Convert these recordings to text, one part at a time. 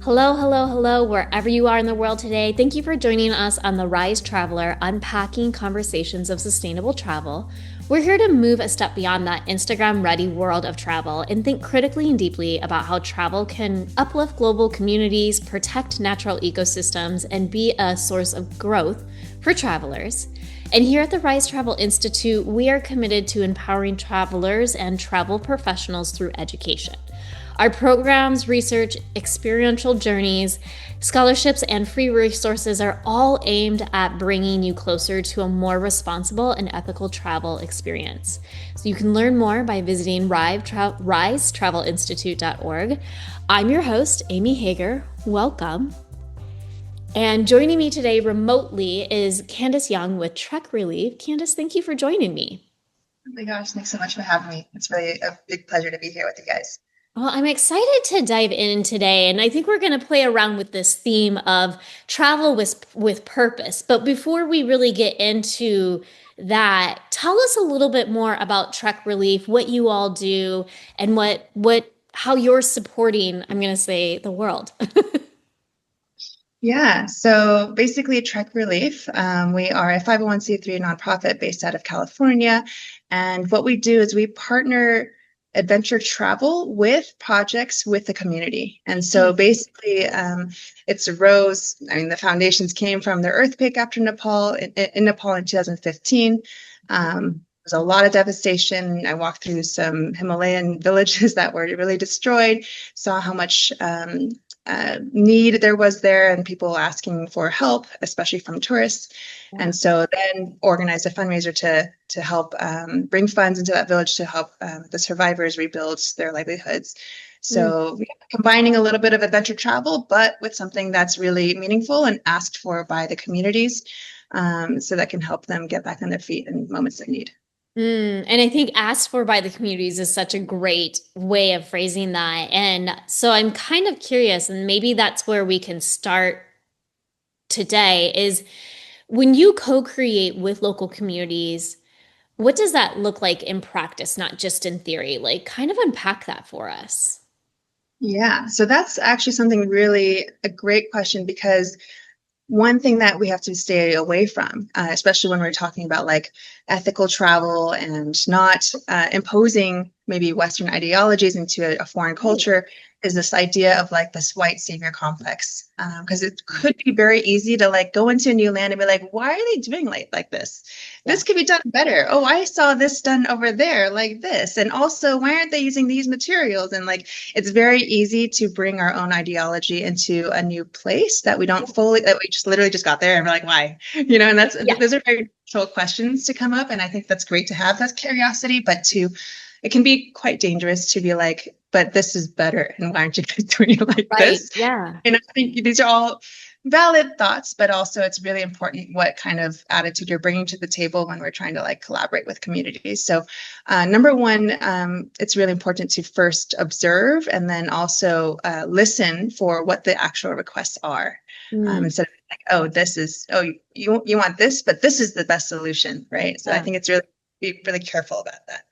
Hello, hello, hello, wherever you are in the world today. Thank you for joining us on the Rise Traveler, unpacking conversations of sustainable travel. We're here to move a step beyond that Instagram ready world of travel and think critically and deeply about how travel can uplift global communities, protect natural ecosystems, and be a source of growth for travelers. And here at the Rise Travel Institute, we are committed to empowering travelers and travel professionals through education. Our programs, research, experiential journeys, scholarships, and free resources are all aimed at bringing you closer to a more responsible and ethical travel experience. So you can learn more by visiting risetravelinstitute.org. I'm your host, Amy Hager. Welcome. And joining me today remotely is Candice Young with Trek Relief. Candice, thank you for joining me. Oh my gosh, thanks so much for having me. It's really a big pleasure to be here with you guys. Well, I'm excited to dive in today, and I think we're going to play around with this theme of travel with purpose. But before we really get into that, tell us a little bit more about Trek Relief, what you all do, and what how you're supporting, I'm going to say, the world. Yeah, so basically, Trek Relief, we are a 501c3 nonprofit based out of California. And what we do is we partner adventure travel with projects with the community. And so basically, it's arose, I mean, the foundations came from the earthquake after Nepal, in Nepal in 2015. There was a lot of devastation. I walked through some Himalayan villages that were really destroyed, saw how much need there was there and people asking for help, especially from tourists. Yeah. And so then organized a fundraiser to help bring funds into that village to help the survivors rebuild their livelihoods. Mm. So combining a little bit of adventure travel, but with something that's really meaningful and asked for by the communities, so that can help them get back on their feet in moments of need. And I think asked for by the communities is such a great way of phrasing that. And so I'm kind of curious, and maybe that's where we can start today is when you co-create with local communities, what does that look like in practice, not just in theory? Like, kind of unpack that for us. Yeah, so that's actually something really a great question because one thing that we have to stay away from, especially when we're talking about like ethical travel and not imposing maybe Western ideologies into a foreign Right. culture, is this idea of like this white savior complex. Because it could be very easy to like go into a new land and be like, why are they doing like this? Yeah. This could be done better. Oh, I saw this done over there like this. And also, why aren't they using these materials? And like, it's very easy to bring our own ideology into a new place that we don't fully, that we just literally just got there and we're like, why? And Yeah. those are very natural questions to come up. And I think that's great to have that curiosity, but it can be quite dangerous to be like, but this is better. And why aren't you guys doing it like Right. this? Yeah. And I think these are all valid thoughts, but also it's really important what kind of attitude you're bringing to the table when we're trying to like collaborate with communities. So number one, it's really important to first observe and then also listen for what the actual requests are. Mm, Instead of like, oh, you want this, but this is the best solution, right? So I yeah. think it's really be really careful about that.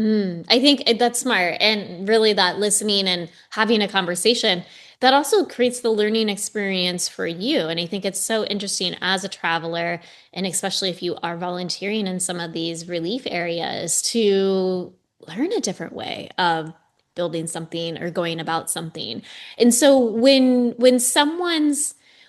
I think that's smart. And really, that listening and having a conversation that also creates the learning experience for you. And I think it's so interesting as a traveler, and especially if you are volunteering in some of these relief areas, to learn a different way of building something or going about something. And so when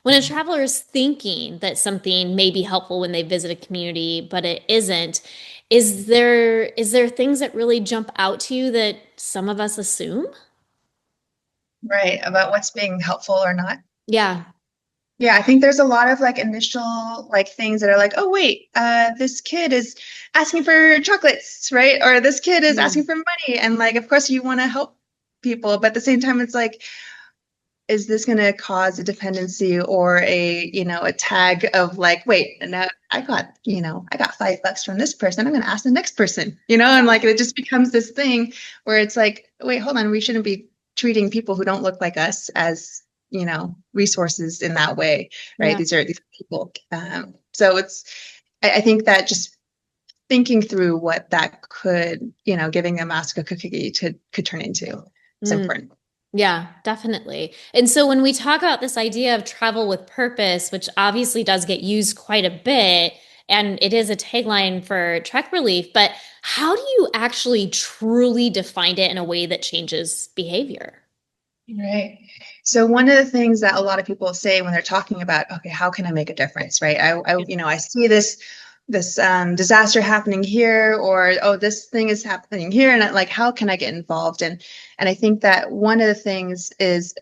a traveler is thinking that something may be helpful when they visit a community, but it isn't, is there things that really jump out to you that some of us assume? Right, about what's being helpful or not. Yeah. Yeah, I think there's a lot of like initial like things that are like, oh wait, this kid is asking for chocolates, right? Or this kid is Mm. asking for money, and like, of course, you want to help people, but at the same time, it's like, is this going to cause a dependency or a tag of like, wait, no, I got $5 from this person. I'm going to ask the next person, and like it just becomes this thing where it's like, wait, hold on, we shouldn't be treating people who don't look like us as resources in that way, right? Yeah. These are people. So I think that just thinking through what that could, giving a mask a cookie could turn into is Mm. important. Yeah, definitely. And so when we talk about this idea of travel with purpose, which obviously does get used quite a bit, and it is a tagline for Trek Relief, but how do you actually truly define it in a way that changes behavior? Right. So one of the things that a lot of people say when they're talking about, okay, how can I make a difference, right? I see this disaster happening here, or oh, this thing is happening here, and like, how can I get involved? And I think that one of the things is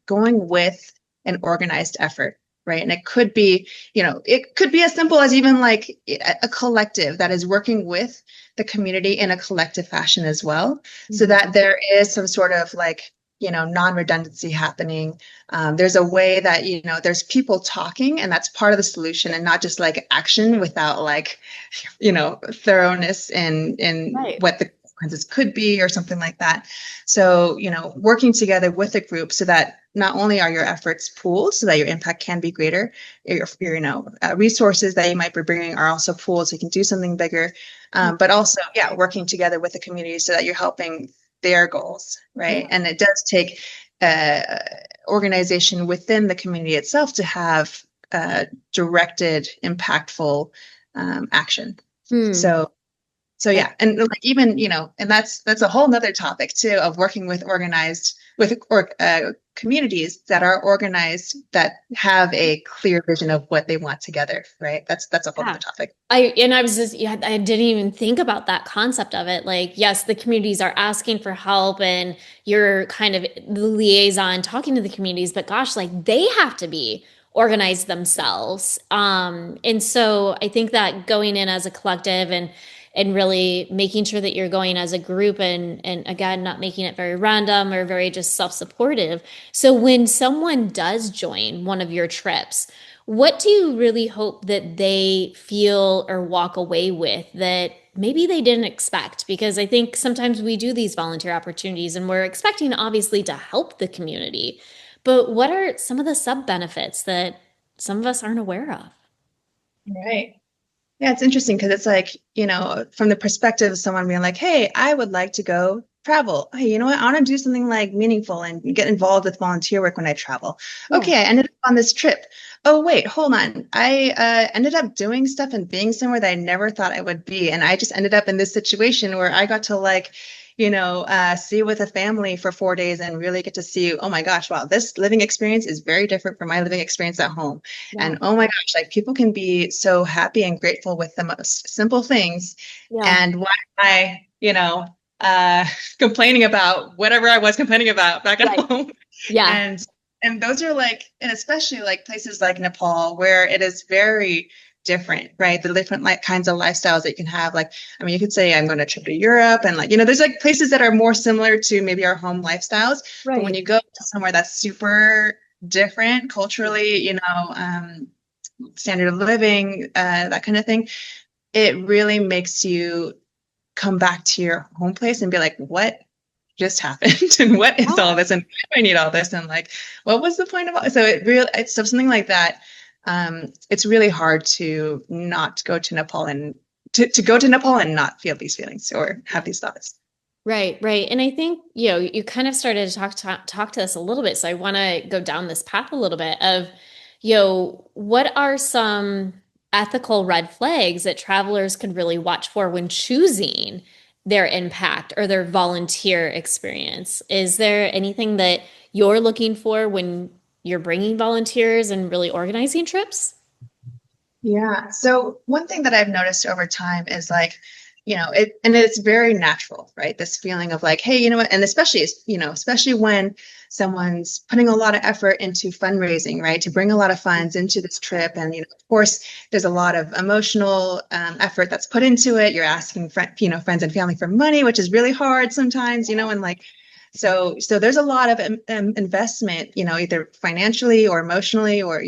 going with an organized effort, right? And it could be, it could be as simple as even like a collective that is working with the community in a collective fashion as well, so Mhm. that there is some sort of like non-redundancy happening. There's a way that, there's people talking, and that's part of the solution, and not just like action without like, thoroughness in Right. what the consequences could be or something like that. So, working together with a group so that not only are your efforts pooled so that your impact can be greater, resources that you might be bringing are also pooled so you can do something bigger. But also, yeah, working together with the community so that you're helping their goals, right? Yeah. And it does take uh, organization within the community itself to have directed, impactful action. Hmm. So, so I- yeah, and like even and that's a whole nother topic too of working with organized with communities that are organized that have a clear vision of what they want together, right? That's a whole other Yeah. topic. I was just, yeah, I didn't even think about that concept of it. Like, yes, the communities are asking for help and you're kind of the liaison talking to the communities, but gosh, like they have to be organized themselves. And so I think that going in as a collective and really making sure that you're going as a group and again, not making it very random or very just self-supportive. So when someone does join one of your trips, what do you really hope that they feel or walk away with that maybe they didn't expect? Because I think sometimes we do these volunteer opportunities and we're expecting obviously to help the community. But what are some of the sub benefits that some of us aren't aware of? Right. Yeah, it's interesting because it's like, from the perspective of someone being like, hey, I would like to go travel. Hey, you know what? I want to do something like meaningful and get involved with volunteer work when I travel. Yeah. Okay, I ended up on this trip. Oh, wait, hold on. I ended up doing stuff and being somewhere that I never thought I would be. And I just ended up in this situation where I got to like, see with a family for 4 days and really get to see, oh my gosh, wow, this living experience is very different from my living experience at home. Yeah. And oh my gosh, like people can be so happy and grateful with the most simple things. Yeah. And why am I, uh, complaining about whatever I was complaining about back at Right. home? Yeah. And and those are like, and especially like places like Nepal, where it is very different, right? The different like kinds of lifestyles that you can have. Like, I mean, you could say I'm going to trip to Europe, and like, there's like places that are more similar to maybe our home lifestyles. But when Right. you go to somewhere that's super different culturally, standard of living, that kind of thing, it really makes you come back to your home place and be like, what just happened? And what is all Yeah. this? And why do I need all this? And like, what was the point of all? So it's something like that. It's really hard to not go to Nepal and to go to Nepal and not feel these feelings or have these thoughts. Right, right. And I think, you kind of started to talk to us a little bit. So I want to go down this path a little bit of, what are some ethical red flags that travelers can really watch for when choosing their impact or their volunteer experience? Is there anything that you're looking for when you're bringing volunteers and really organizing trips? Yeah. So one thing that I've noticed over time is like, and it's very natural, right? This feeling of like, hey, you know what? And especially when someone's putting a lot of effort into fundraising, right? To bring a lot of funds into this trip. And, of course, there's a lot of emotional effort that's put into it. You're asking, friends and family for money, which is really hard sometimes, and like, so there's a lot of investment, either financially or emotionally or,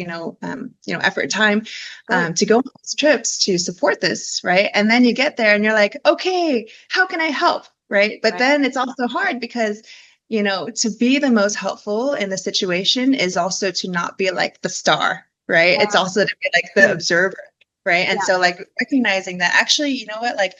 effort, time Right, to go on these trips to support this, right? And then you get there and you're like, okay, how can I help? Right. But right. then it's also hard because, to be the most helpful in the situation is also to not be like the star, right? It's also to be like the Yeah. observer, right? And Yeah. so, like, recognizing that actually, you know what, like,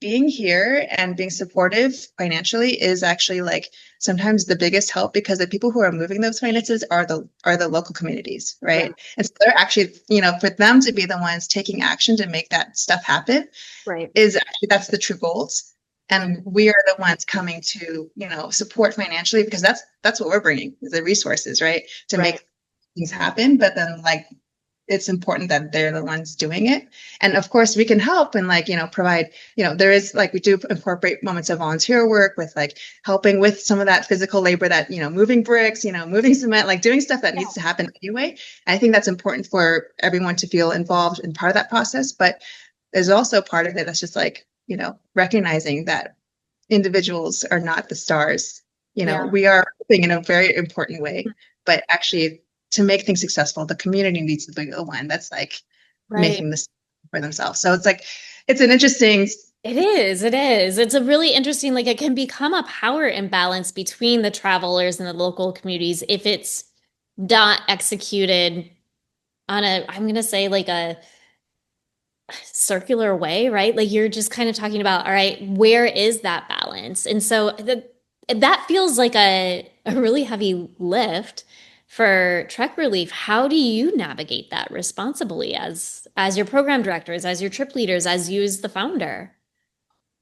being here and being supportive financially is actually like sometimes the biggest help, because the people who are moving those finances are the local communities, Right. right? And so they're actually, for them to be the ones taking action to make that stuff happen Right. is actually, that's the true goals. Yeah. And we are the ones coming to, support financially, because that's what we're bringing, the resources, right? To Right. make things happen. But then like it's important that they're the ones doing it. And of course we can help and like, provide, there is like, we do incorporate moments of volunteer work with like helping with some of that physical labor, that, moving bricks, moving cement, like doing stuff that needs to happen anyway. And I think that's important for everyone to feel involved in part of that process. But there's also part of it that's just like, recognizing that individuals are not the stars. Yeah. We are helping in a very important way, but actually to make things successful, the community needs to be the one that's like Right. making this for themselves. So it's like, it's an interesting, It is. It is. It's a really interesting, like it can become a power imbalance between the travelers and the local communities if it's not executed on a, I'm going to say like a circular way, right? Like you're just kind of talking about, all right, where is that balance? And so that feels like a really heavy lift for Trek Relief. How do you navigate that responsibly as your program directors, as your trip leaders, as you as the founder?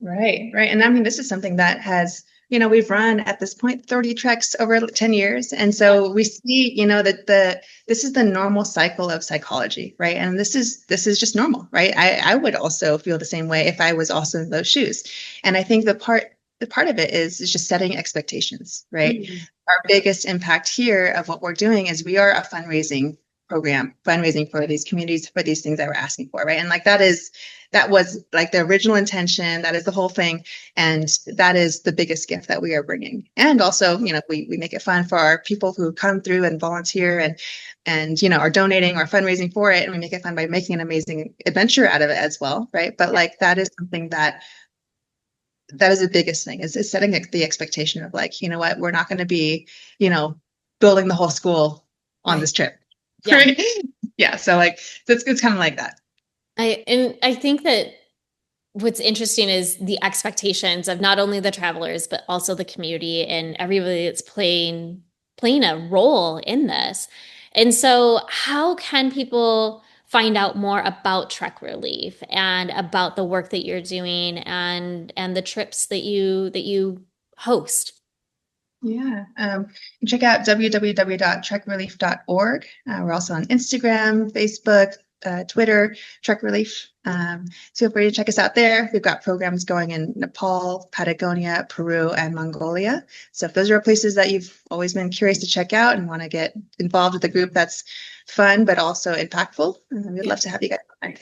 right, right. And I mean, this is something that has, we've run at this point 30 treks over 10 years. And Yeah. so we see, that this is the normal cycle of psychology, right? And this is just normal, right? I would also feel the same way if I was also in those shoes. And I think the part of it is just setting expectations, right? Mm. Our biggest impact here of what we're doing is we are a fundraising program, fundraising for these communities, for these things that we're asking for, right? And like that was like the original intention. That is the whole thing. And that is the biggest gift that we are bringing. And also, we make it fun for our people who come through and volunteer and, are donating or fundraising for it. And we make it fun by making an amazing adventure out of it as well. Right. But like, that is something that is the biggest thing, is setting the expectation of like, what, we're not going to be, building the whole school on Right. this trip. Yeah. Right. Yeah. So like, it's kind of like that. I think that what's interesting is the expectations of not only the travelers but also the community and everybody that's playing a role in this. And so how can people find out more about Trek Relief and about the work that you're doing and the trips that you host? Yeah. Check out www.trekrelief.org. We're also on Instagram, Facebook, Twitter, Trek Relief. Feel free to check us out there. We've got programs going in Nepal, Patagonia, Peru, and Mongolia. So if those are places that you've always been curious to check out and want to get involved with a group that's fun but also impactful, we'd love to have you guys on.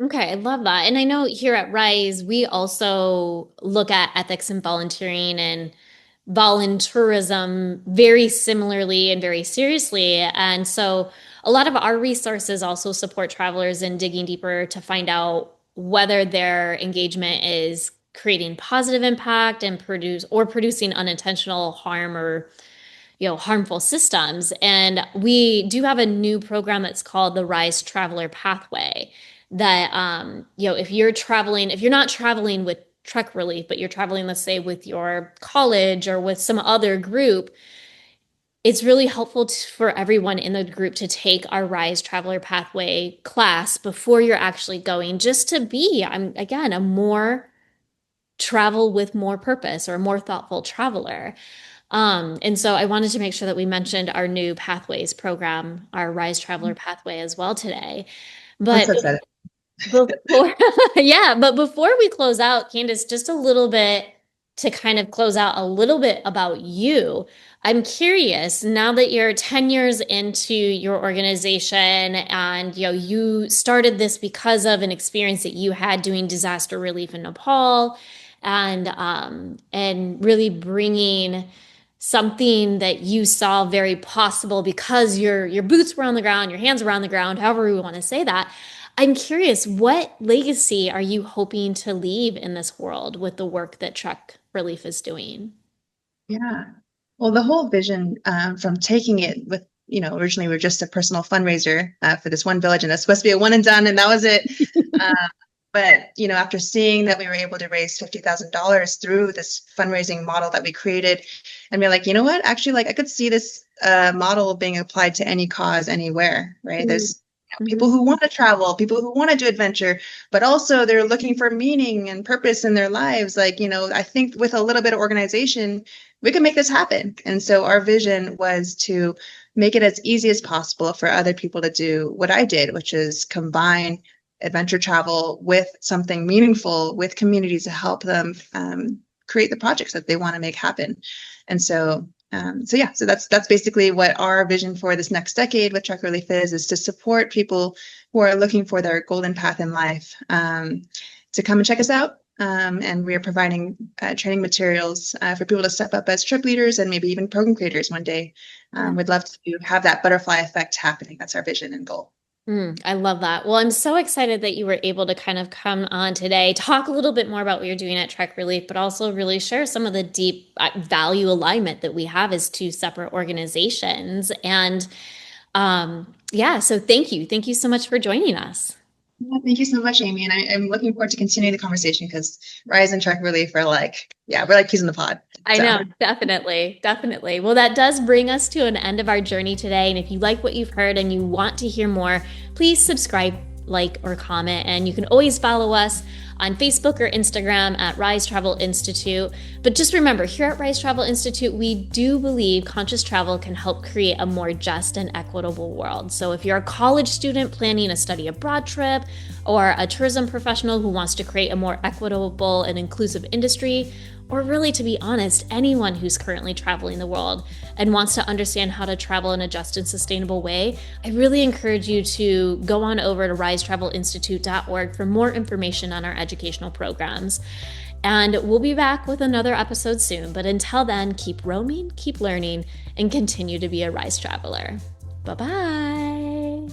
Okay, I love that. And I know here at Rise, we also look at ethics and volunteering and voluntourism very similarly and very seriously. And so a lot of our resources also support travelers in digging deeper to find out whether their engagement is creating positive impact and producing unintentional harm or harmful systems. And we do have a new program that's called the Rise Traveler Pathway that if you're not traveling with Trek Relief, but you're traveling, let's say, with your college or with some other group, it's really helpful for everyone in the group to take our Rise Traveler Pathway class before you're actually going, just to be, again, a more travel with more purpose or a more thoughtful traveler. And so I wanted to make sure that we mentioned our new Pathways program, our Rise Traveler Pathway as well today. I'm But so excited. before, yeah, but before we close out, Candice, just a little bit to kind of close out a little bit about you. I'm curious, now that you're 10 years into your organization and you started this because of an experience that you had doing disaster relief in Nepal and really bringing something that you saw very possible because your boots were on the ground, your hands were on the ground, however we want to say that. I'm curious, what legacy are you hoping to leave in this world with the work that Trek Relief is doing? Yeah. Well, the whole vision from taking it with, originally we were just a personal fundraiser for this one village, and it's supposed to be a one and done, and that was it. But, after seeing that we were able to raise $50,000 through this fundraising model that we created, and we're like, you know what? Actually, like I could see this model being applied to any cause anywhere, right? There's people Mm-hmm. who want to travel, people who want to do adventure, but also they're looking for meaning and purpose in their lives. Like, I think with a little bit of organization, we can make this happen. And so our vision was to make it as easy as possible for other people to do what I did, which is combine adventure travel with something meaningful with communities to help them create the projects that they want to make happen. And so that's basically what our vision for this next decade with Trek Relief is to support people who are looking for their golden path in life to come and check us out. And we are providing training materials for people to step up as trip leaders and maybe even program creators one day. We'd love to have that butterfly effect happening. That's our vision and goal. I love that. Well, I'm so excited that you were able to kind of come on today, talk a little bit more about what you're doing at Trek Relief, but also really share some of the deep value alignment that we have as two separate organizations. And yeah, so thank you. Thank you so much for joining us. Yeah, thank you so much, Amy. And I'm looking forward to continuing the conversation because Rise and Trek Relief are like, yeah, we're like peas in the pod. I So, know, definitely, definitely. Well, that does bring us to an end of our journey today. And if you like what you've heard and you want to hear more, please subscribe, like, or comment. And you can always follow us on Facebook or Instagram at Rise Travel Institute. But just remember, here at Rise Travel Institute, we do believe conscious travel can help create a more just and equitable world. So if you're a college student planning a study abroad trip, or a tourism professional who wants to create a more equitable and inclusive industry, or really, to be honest, anyone who's currently traveling the world and wants to understand how to travel in a just and sustainable way, I really encourage you to go on over to risetravelinstitute.org for more information on our educational programs. And we'll be back with another episode soon. But until then, keep roaming, keep learning, and continue to be a Rise Traveler. Bye-bye.